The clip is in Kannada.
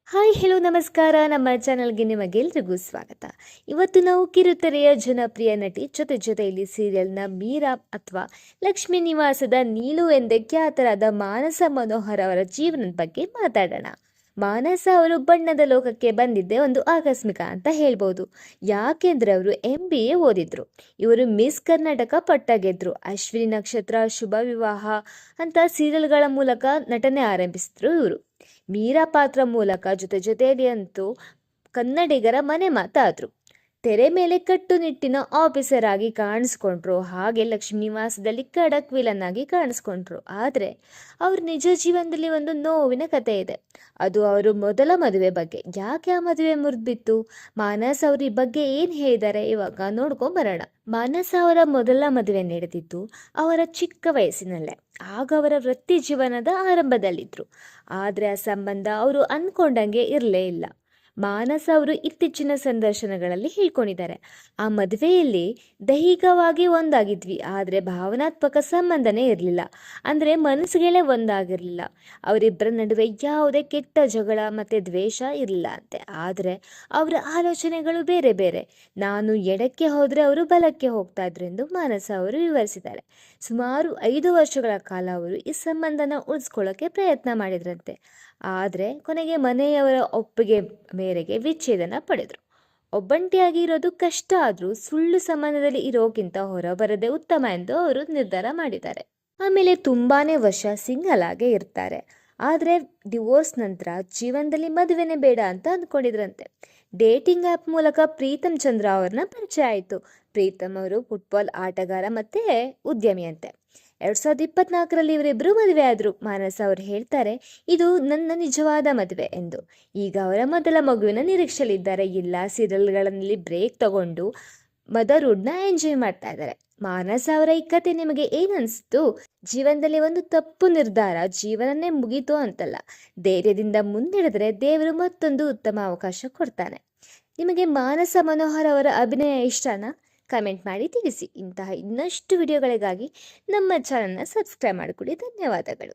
ಹಾಯ್ ಹೆಲೋ ನಮಸ್ಕಾರ. ನಮ್ಮ ಚಾನಲ್ಗೆ ನಿಮಗೆಲ್ರಿಗೂ ಸ್ವಾಗತ. ಇವತ್ತು ನಾವು ಕಿರುತೆರೆಯ ಜನಪ್ರಿಯ ನಟಿ ಜೊತೆಯಲ್ಲಿ ಸೀರಿಯಲ್ನ ಮೀರಾ ಅಥವಾ ಲಕ್ಷ್ಮೀ ನಿವಾಸದ ನೀಲು ಎಂದೇ ಖ್ಯಾತರಾದ ಮಾನಸ ಮನೋಹರ್ ಅವರ ಜೀವನದ ಬಗ್ಗೆ ಮಾತಾಡೋಣ. ಮಾನಸ ಅವರು ಬಣ್ಣದ ಲೋಕಕ್ಕೆ ಬಂದಿದ್ದೇ ಒಂದು ಆಕಸ್ಮಿಕ ಅಂತ ಹೇಳ್ಬೋದು. ಯಾಕೆಂದ್ರೆ ಅವರು MBA ಓದಿದ್ರು. ಇವರು ಮಿಸ್ ಕರ್ನಾಟಕ ಪಟ್ಟ ಗೆದ್ರು. ಅಶ್ವಿನಿ ನಕ್ಷತ್ರ, ಶುಭ ವಿವಾಹ ಅಂತ ಸೀರಿಯಲ್ಗಳ ಮೂಲಕ ನಟನೆ ಆರಂಭಿಸಿದ್ರು ಇವರು. ಮೀರಾ ಪಾತ್ರ ಮೂಲಕ ಜೊತೆಯಲ್ಲಿ ಅಂತೂ ಕನ್ನಡಿಗರ ಮನೆ ಮಾತಾದ್ರು. ತೆರೆ ಮೇಲೆ ಕಟ್ಟುನಿಟ್ಟಿನ ಆಫೀಸರ್ ಆಗಿ ಕಾಣಿಸ್ಕೊಂಡ್ರು. ಹಾಗೆ ಲಕ್ಷ್ಮೀ ನಿವಾಸದಲ್ಲಿ ಖಡಕ್ ವಿಲನ್ ಆಗಿ ಕಾಣಿಸ್ಕೊಂಡ್ರು. ಆದರೆ ಅವ್ರ ನಿಜ ಜೀವನದಲ್ಲಿ ಒಂದು ನೋವಿನ ಕತೆ ಇದೆ. ಅದು ಅವರು ಮೊದಲ ಮದುವೆ ಬಗ್ಗೆ. ಯಾಕೆ ಆ ಮದುವೆ ಮುರಿದ್ಬಿತ್ತು, ಮಾನಸ್ ಅವ್ರ ಈ ಬಗ್ಗೆ ಏನ್ ಹೇಳಿದ್ದಾರೆ ಇವಾಗ ನೋಡ್ಕೊಂಡ್ ಬರೋಣ. ಮಾನಸ ಅವರ ಮೊದಲ ಮದುವೆ ನಡೆದಿದ್ದು ಅವರ ಚಿಕ್ಕ ವಯಸ್ಸಿನಲ್ಲೇ. ಆಗ ಅವರ ವೃತ್ತಿ ಜೀವನದ ಆರಂಭದಲ್ಲಿದ್ರು. ಆದ್ರೆ ಆ ಸಂಬಂಧ ಅವರು ಅನ್ಕೊಂಡಂಗೆ ಇರಲೇ ಇಲ್ಲ. ಮಾನಸ ಅವರು ಇತ್ತೀಚಿನ ಸಂದರ್ಶನಗಳಲ್ಲಿ ಹೇಳ್ಕೊಂಡಿದ್ದಾರೆ, ಆ ಮದುವೆಯಲ್ಲಿ ದೈಹಿಕವಾಗಿ ಒಂದಾಗಿದ್ವಿ, ಆದರೆ ಭಾವನಾತ್ಮಕ ಸಂಬಂಧನೇ ಇರಲಿಲ್ಲ. ಅಂದರೆ ಮನಸ್ಸುಗಳೇ ಒಂದಾಗಿರಲಿಲ್ಲ. ಅವರಿಬ್ಬರ ನಡುವೆ ಯಾವುದೇ ಕೆಟ್ಟ ಜಗಳ ಮತ್ತು ದ್ವೇಷ ಇರಲಿಲ್ಲ ಅಂತೆ. ಆದರೆ ಅವರ ಆಲೋಚನೆಗಳು ಬೇರೆ ಬೇರೆ. ನಾನು ಎಡಕ್ಕೆ ಹೋದರೆ ಅವರು ಬಲಕ್ಕೆ ಹೋಗ್ತಾ ಇದ್ರು ಎಂದು ಮಾನಸ ಅವರು ವಿವರಿಸಿದ್ದಾರೆ. ಸುಮಾರು 5 ವರ್ಷಗಳ ಕಾಲ ಅವರು ಈ ಸಂಬಂಧನ ಉಳಿಸ್ಕೊಳ್ಳೋಕೆ ಪ್ರಯತ್ನ ಮಾಡಿದ್ರಂತೆ. ಆದರೆ ಕೊನೆಗೆ ಮನೆಯವರ ಒಪ್ಪಿಗೆ ಮೇರೆಗೆ ವಿಚ್ಛೇದನ ಪಡೆದರು. ಒಬ್ಬಂಟಿಯಾಗಿ ಇರೋದು ಕಷ್ಟ ಆದರೂ ಸುಳ್ಳು ಸಂಬಂಧದಲ್ಲಿ ಇರೋಕ್ಕಿಂತ ಹೊರಬರದೆ ಉತ್ತಮ ಎಂದು ಅವರು ನಿರ್ಧಾರ ಮಾಡಿದ್ದಾರೆ. ಆಮೇಲೆ ತುಂಬಾನೇ ವರ್ಷ ಸಿಂಗಲ್ ಆಗೇ ಇರ್ತಾರೆ. ಆದರೆ ಡಿವೋರ್ಸ್ ನಂತರ ಜೀವನದಲ್ಲಿ ಮದುವೆನೇ ಬೇಡ ಅಂತ ಅಂದ್ಕೊಂಡಿದ್ರಂತೆ. ಡೇಟಿಂಗ್ ಆ್ಯಪ್ ಮೂಲಕ ಪ್ರೀತಮ್ ಚಂದ್ರ ಅವ್ರನ್ನ ಪರಿಚಯ ಆಯಿತು. ಪ್ರೀತಮ್ ಅವರು ಫುಟ್ಬಾಲ್ ಆಟಗಾರ ಮತ್ತೆ ಉದ್ಯಮಿಯಂತೆ. 2024ರಲ್ಲಿ ಇವರಿಬ್ಬರು ಮದುವೆ ಆದರು. ಮಾನಸ ಅವರು ಹೇಳ್ತಾರೆ, ಇದು ನನ್ನ ನಿಜವಾದ ಮದುವೆ ಎಂದು. ಈಗ ಅವರ ಮೊದಲ ಮಗುವಿನ ನಿರೀಕ್ಷೆಯಲ್ಲಿದ್ದಾರೆ. ಎಲ್ಲ ಸೀರಿಯಲ್ಗಳಲ್ಲಿ ಬ್ರೇಕ್ ತಗೊಂಡು ಮದರ್ಹುಡ್ನ ಎಂಜಾಯ್ ಮಾಡ್ತಾ ಇದ್ದಾರೆ. ಮಾನಸ ಅವರ ಈ ಕತೆ ನಿಮಗೆ ಏನನ್ನಿಸ್ತು? ಜೀವನದಲ್ಲಿ ಒಂದು ತಪ್ಪು ನಿರ್ಧಾರ ಜೀವನನೇ ಮುಗೀತು ಅಂತಲ್ಲ, ಧೈರ್ಯದಿಂದ ಮುನ್ನಡೆದರೆ ದೇವರು ಮತ್ತೊಂದು ಉತ್ತಮ ಅವಕಾಶ ಕೊಡ್ತಾನೆ. ನಿಮಗೆ ಮಾನಸ ಮನೋಹರ್ ಅವರ ಅಭಿನಯ ಇಷ್ಟನಾ? ಕಮೆಂಟ್ ಮಾಡಿ ತಿಳಿಸಿ. ಇಂತಹ ಇನ್ನಷ್ಟು ವಿಡಿಯೋಗಳಿಗಾಗಿ ನಮ್ಮ ಚಾನಲ್ನ ಸಬ್ಸ್ಕ್ರೈಬ್ ಮಾಡಿಕೊಡಿ. ಧನ್ಯವಾದಗಳು.